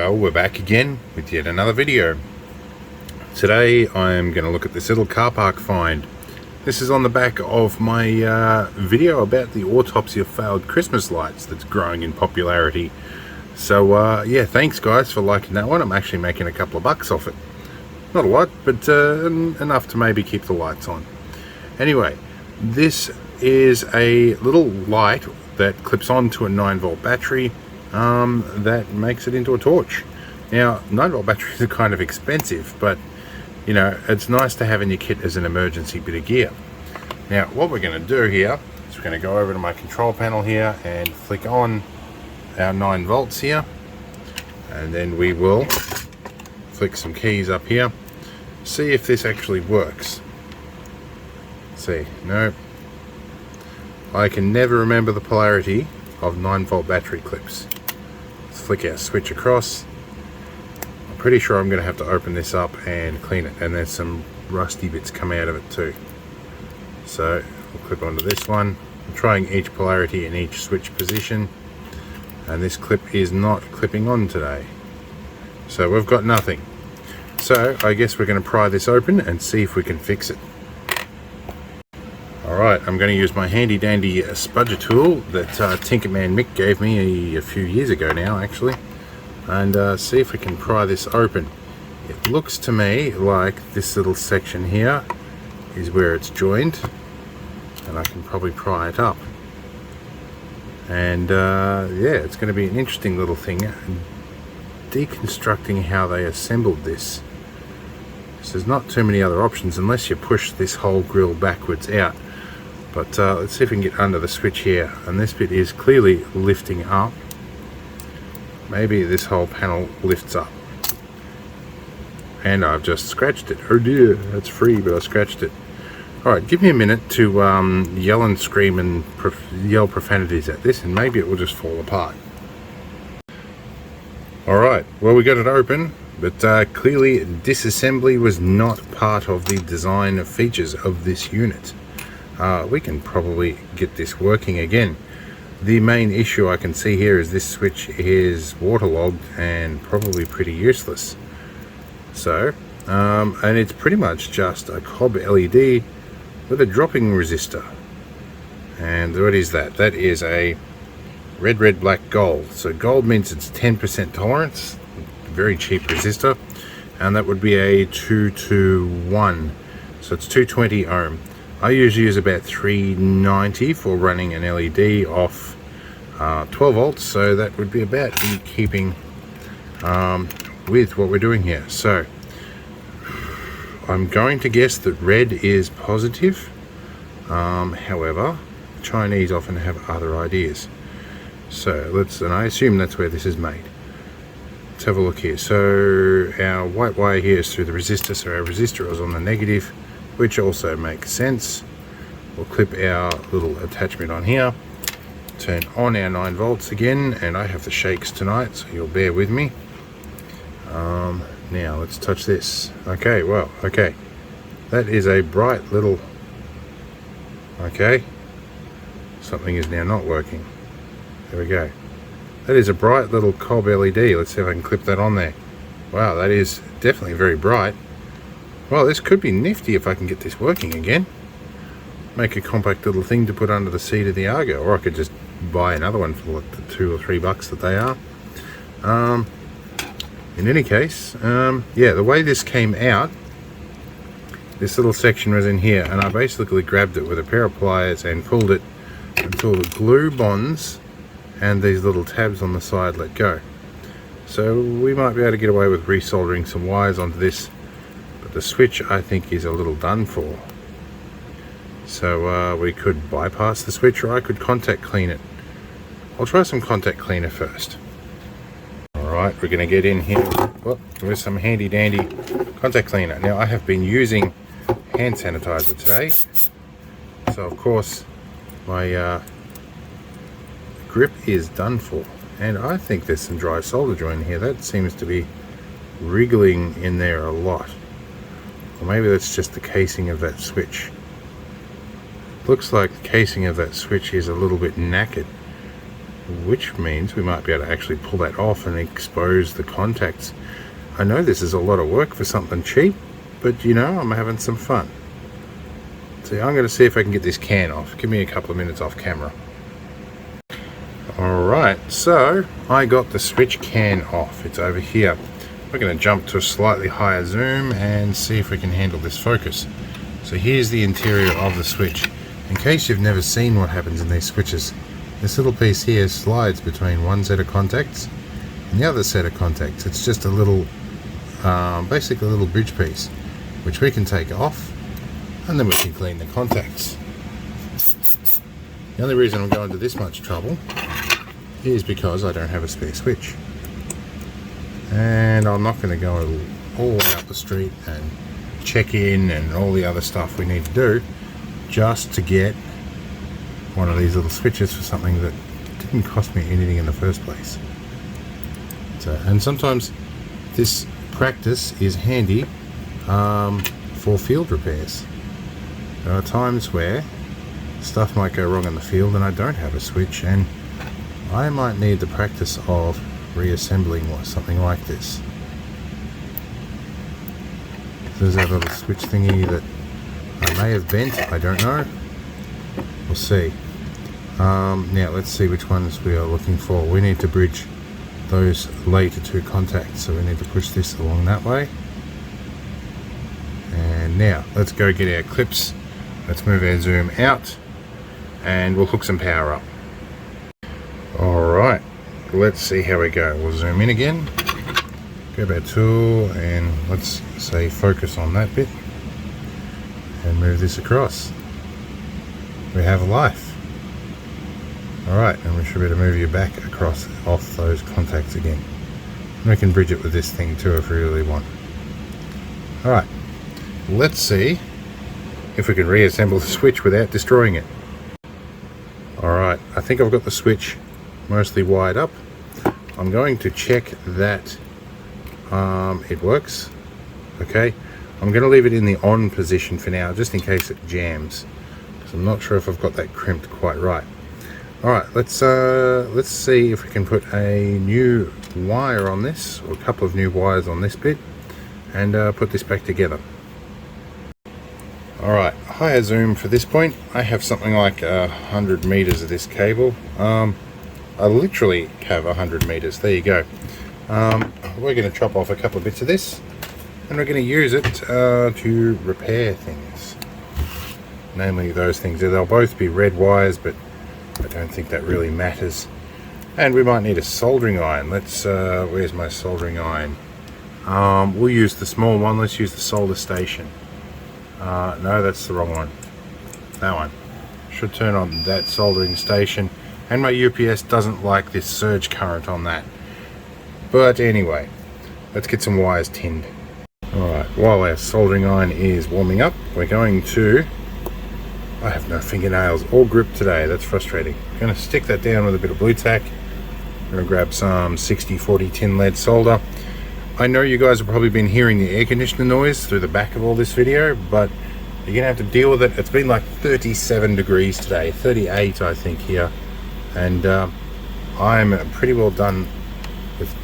Well, we're back again with yet another video. Today I'm going to look at this little car park find. This is on the back of my video about the autopsy of failed Christmas lights that's growing in popularity. So yeah, thanks guys for liking that one. I'm actually making a couple of bucks off it. Not a lot, but enough to maybe keep the lights on. Anyway, this is a little light that clips onto a 9-volt battery that makes it into a torch. Now, 9-volt batteries are kind of expensive, but you know, it's nice to have in your kit as an emergency bit of gear. Now, what we're going to do here is we're going to go over to my control panel here and flick on our 9 volts here, and then we will flick some keys up here, see if this actually works. Let's see, no, I can never remember the polarity of 9-volt battery clips. Let's flick our switch across. I'm pretty sure I'm going to have to open this up and clean it, and there's some rusty bits come out of it too. So we'll clip onto this one. I'm trying each polarity in each switch position, and this clip is not clipping on today. So we've got nothing. So I guess we're going to pry this open and see if we can fix it. Alright, I'm going to use my handy dandy spudger tool that Tinkerman Mick gave me a few years ago now actually, and see if we can pry this open. It looks to me like this little section here is where it's joined, and I can probably pry it up. And yeah, it's going to be an interesting little thing, deconstructing how they assembled this. So there's not too many other options unless you push this whole grill backwards out. But let's see if we can get under the switch here, and this bit is clearly lifting up. Maybe this whole panel lifts up, and I've just scratched it. Oh dear, that's free, but I scratched it. Alright, give me a minute to yell and scream and yell profanities at this, and maybe it will just fall apart. Alright, well, we got it open, but clearly disassembly was not part of the design features of this unit. We can probably get this working again. The main issue I can see here is this switch is waterlogged and probably pretty useless. So, and it's pretty much just a cob LED with a dropping resistor. And what is that? That is a red, black, gold. So gold means it's 10% tolerance, very cheap resistor, and that would be a 221. So it's 220 ohm. I usually use about 390 for running an LED off 12 volts, so that would be about in keeping with what we're doing here. So I'm going to guess that red is positive. However, Chinese often have other ideas. So and I assume that's where this is made. Let's have a look here. So our white wire here is through the resistor, so our resistor is on the negative, which also makes sense. We'll clip our little attachment on here, turn on our 9 volts again, and I have the shakes tonight, so you'll bear with me. Now let's touch this. Okay, well, okay, that is a bright little, okay, something is now not working. There we go. That is a bright little cob LED. Let's see if I can clip that on there. Wow, that is definitely very bright. Well, this could be nifty if I can get this working again. Make a compact little thing to put under the seat of the Argo, or I could just buy another one for like the $2 or $3 that they are. In any case, yeah, the way this came out, this little section was in here, and I basically grabbed it with a pair of pliers and pulled it until the glue bonds and these little tabs on the side let go. So we might be able to get away with resoldering some wires onto this. The switch, I think, is a little done for. So we could bypass the switch, or I could contact clean it. I'll try some contact cleaner first. Alright, we're going to get in here with some handy dandy contact cleaner. Now, I have been using hand sanitizer today, so of course my grip is done for. And I think there's some dry solder joint here. That seems to be wriggling in there a lot. Or maybe that's just the casing of that switch. Looks like the casing of that switch is a little bit knackered. which means we might be able to actually pull that off and expose the contacts. I know this is a lot of work for something cheap, but you know, I'm having some fun. So I'm going to see if I can get this can off. Give me a couple of minutes off camera. Alright, so I got the switch can off. It's over here. We're going to jump to a slightly higher zoom and see if we can handle this focus. So here's the interior of the switch. In case you've never seen what happens in these switches, this little piece here slides between one set of contacts and the other set of contacts. It's just a little, basically a little bridge piece, which we can take off and then we can clean the contacts. The only reason I'm going to this much trouble is because I don't have a spare switch. And I'm not going to go all the way up the street and check in and all the other stuff we need to do just to get one of these little switches for something that didn't cost me anything in the first place. So, and sometimes this practice is handy for field repairs. There are times where stuff might go wrong in the field and I don't have a switch, and I might need the practice of reassembling something like this. There's that little switch thingy that I may have bent, I don't know. We'll see. Now let's see which ones we are looking for. We need to bridge those later two contacts, so we need to push this along that way. And now let's go get our clips. Let's move our zoom out and we'll hook some power up. Alright, let's see how we go. We'll zoom in again, grab our tool and let's say focus on that bit and move this across. We have a life. Alright, and we should be able to move you back across off those contacts again. And we can bridge it with this thing too if we really want. Alright, let's see if we can reassemble the switch without destroying it. Alright, I think I've got the switch mostly wired up. I'm going to check that it works. Okay, I'm going to leave it in the on position for now just in case it jams, because I'm not sure if I've got that crimped quite right. Alright, let's see if we can put a new wire on this, or a couple of new wires on this bit, and put this back together. Alright, higher zoom for this point. I have something like 100 meters of this cable. I literally have 100 meters. There you go. We're going to chop off a couple of bits of this and we're going to use it to repair things. Namely those things. They'll both be red wires, but I don't think that really matters. And we might need a soldering iron. Let's, where's my soldering iron? We'll use the small one. Let's use the solder station. No, that's the wrong one. That one. Should turn on that soldering station. And my UPS doesn't like this surge current on that. But anyway, let's get some wires tinned. Alright, while our soldering iron is warming up, we're going to... I have no fingernails or grip today, that's frustrating. I'm going to stick that down with a bit of blue tack. I'm going to grab some 60-40 tin lead solder. I know you guys have probably been hearing the air conditioner noise through the back of all this video, but you're going to have to deal with it. It's been like 37 degrees today, 38 I think here. And I'm pretty well done with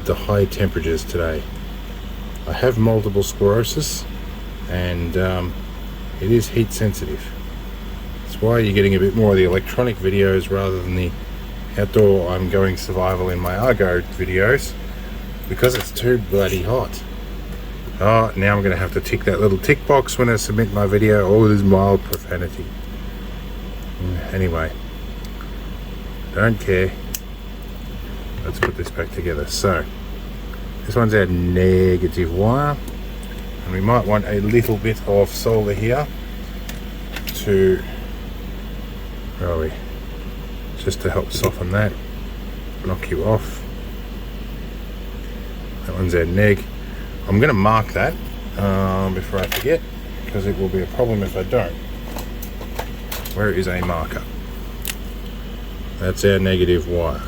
the high temperatures today. I have multiple sclerosis and it is heat sensitive. That's why you're getting a bit more of the electronic videos rather than the outdoor I'm going survival in my Argo videos, because it's too bloody hot. Oh, now I'm going to have to tick that little tick box when I submit my video. Oh, there's mild profanity. Anyway, don't care. Let's put this back together. So this one's our negative wire, and we might want a little bit of solder here to, where are we, just to help soften that, knock you off. That one's our neg. I'm going to mark that before I forget, because it will be a problem if I don't. Where is a marker? That's our negative wire.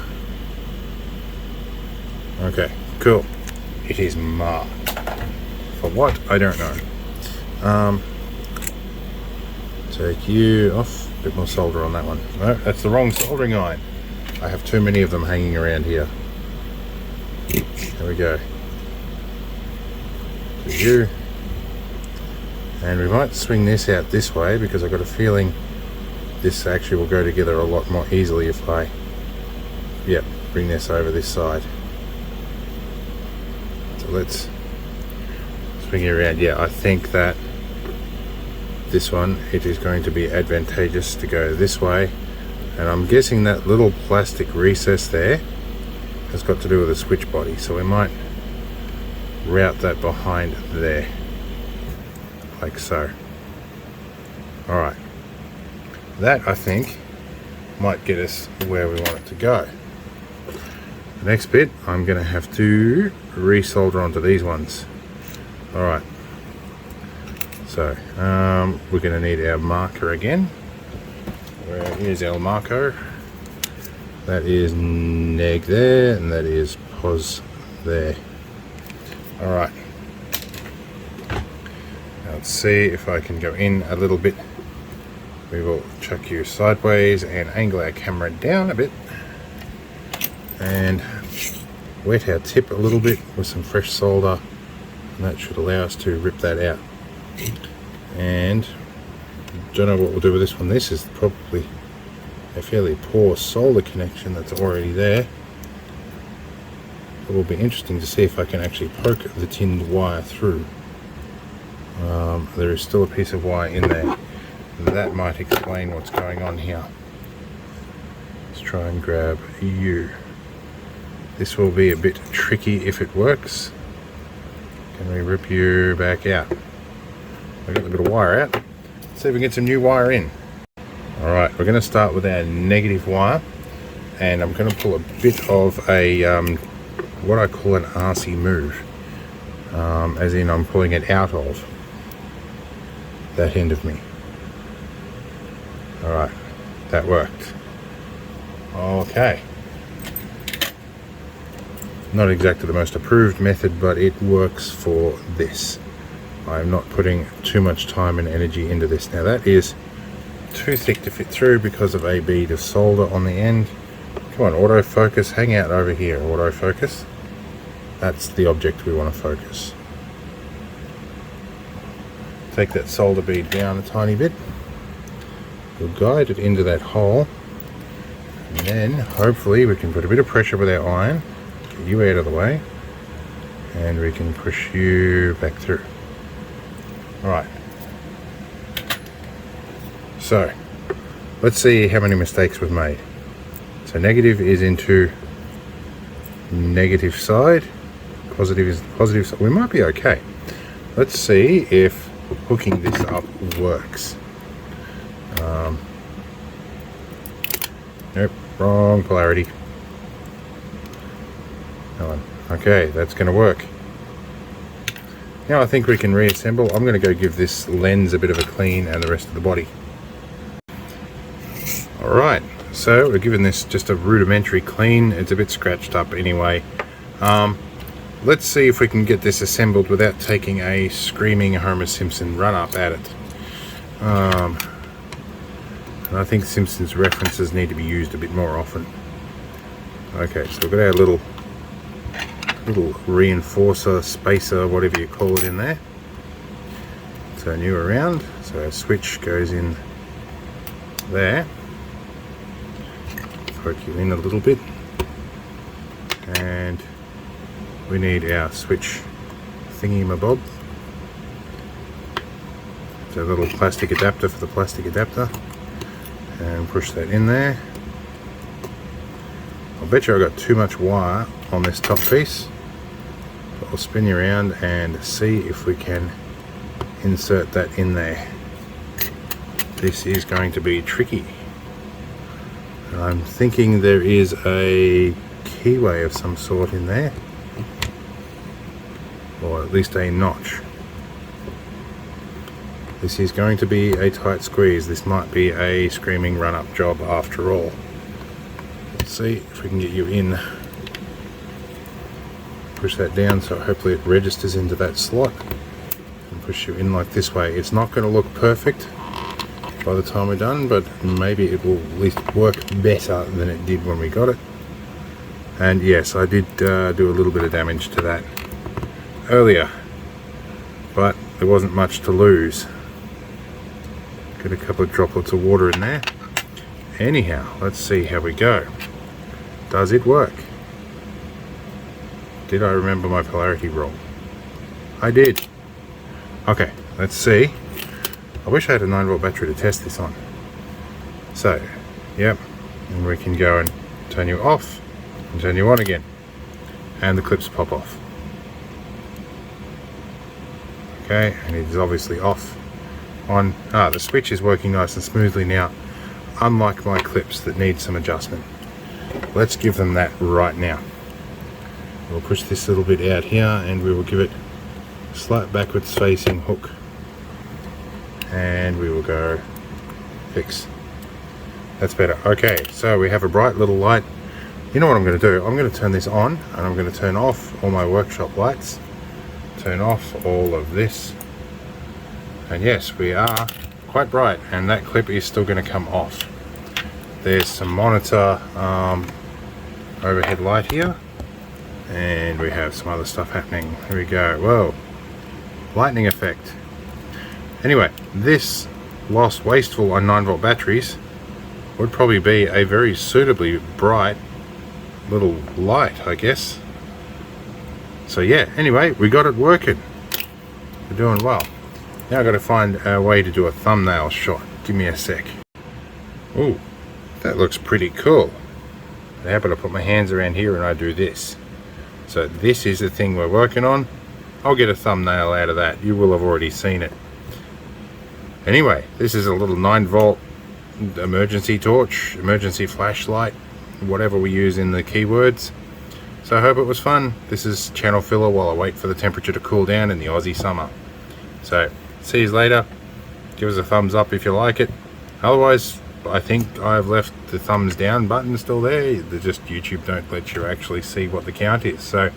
Okay, cool. It is marked. For what? I don't know. Take you off. A bit more solder on that one. No, that's the wrong soldering iron. I have too many of them hanging around here. There we go. To you. And we might swing this out this way because I've got a feeling this actually will go together a lot more easily if I, bring this over this side. So let's swing it around. Yeah, I think that this one, it is going to be advantageous to go this way. And I'm guessing that little plastic recess there has got to do with the switch body. So we might route that behind there. Like so. Alright. That, I think, might get us where we want it to go. The next bit, I'm going to have to resolder onto these ones. Alright. So, we're going to need our marker again. Where is our marker? That is neg there, and that is pos there. Alright. Let's see if I can go in a little bit. We will chuck you sideways and angle our camera down a bit and wet our tip a little bit with some fresh solder, and that should allow us to rip that out. And don't know what we'll do with this one. This is probably a fairly poor solder connection that's already there. It will be interesting to see if I can actually poke the tinned wire through. There is still a piece of wire in there. That might explain what's going on here. Let's try and grab you. This will be a bit tricky if it works. Can we rip you back out? I got a bit of wire out. Let's see if we can get some new wire in. Alright, we're going to start with our negative wire, and I'm going to pull a bit of a what I call an Aussie move, as in I'm pulling it out of that end of me. Alright, that worked. Okay. Not exactly the most approved method, but it works for this. I'm not putting too much time and energy into this. Now that is too thick to fit through because of a bead of solder on the end. Come on, autofocus, hang out over here, autofocus. That's the object we want to focus. Take that solder bead down a tiny bit. We'll guide it into that hole, and then hopefully we can put a bit of pressure with our iron, get you out of the way, and we can push you back through. Alright, so let's see how many mistakes we've made. So negative is into negative side, positive is positive side. We might be okay. Let's see if hooking this up works. Nope, wrong polarity. Okay, that's going to work. Now I think we can reassemble. I'm going to go give this lens a bit of a clean and the rest of the body. Alright, so we're giving this just a rudimentary clean. It's a bit scratched up anyway. Let's see if we can get this assembled without taking a screaming Homer Simpson run up at it. And I think Simpsons references need to be used a bit more often. Okay, so we've got our little reinforcer, spacer, whatever you call it in there. Turn you around, so our switch goes in there. Poke you in a little bit. And we need our switch thingy-mabob. So a little plastic adapter for the plastic adapter. And push that in there. I bet you I got too much wire on this top piece. But I'll spin you around and see if we can insert that in there. This is going to be tricky. And I'm thinking there is a keyway of some sort in there. Or at least a notch. This is going to be a tight squeeze. This might be a screaming run-up job after all. Let's see if we can get you in. Push that down so hopefully it registers into that slot. And push you in like this way. It's not going to look perfect, by the time we're done, but maybe it will at least work better than it did when we got it. And yes, I did do a little bit of damage to that earlier, but there wasn't much to lose. Get a couple of droplets of water in there. Anyhow, let's see how we go. Does it work? Did I remember my polarity wrong? I did. Okay, let's see. I wish I had a 9-volt battery to test this on. So, yep, and we can go and turn you off and turn you on again, and the clips pop off. Okay, and it is obviously off. On. The switch is working nice and smoothly now, unlike my clips that need some adjustment. Let's give them that right now. We'll push this little bit out here, and we will give it a slight backwards facing hook, and we will go fix. That's better. Okay, so we have a bright little light. You know what I'm going to do? I'm going to turn this on, and I'm going to turn off all my workshop lights, turn off all of this, and yes, we are quite bright, and that clip is still going to come off. There's some monitor overhead light here, and we have some other stuff happening. Here we go. Whoa, lightning effect. Anyway, this whilst wasteful on 9-volt batteries would probably be a very suitably bright little light, I guess. So yeah, anyway, we got it working. We're doing well. Now I've got to find a way to do a thumbnail shot. Give me a sec. Ooh, that looks pretty cool. How about I put my hands around here and I do this? So this is the thing we're working on. I'll get a thumbnail out of that. You will have already seen it. Anyway, this is a little 9-volt emergency torch, emergency flashlight, whatever we use in the keywords. So I hope it was fun. This is channel filler while I wait for the temperature to cool down in the Aussie summer. So see you later. Give us a thumbs up if you like it. Otherwise, I think I've left the thumbs down button still there. They're just YouTube don't let you actually see what the count is. So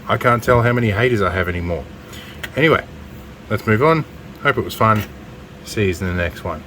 I can't tell how many haters I have anymore. Anyway, let's move on. Hope it was fun. See you in the next one.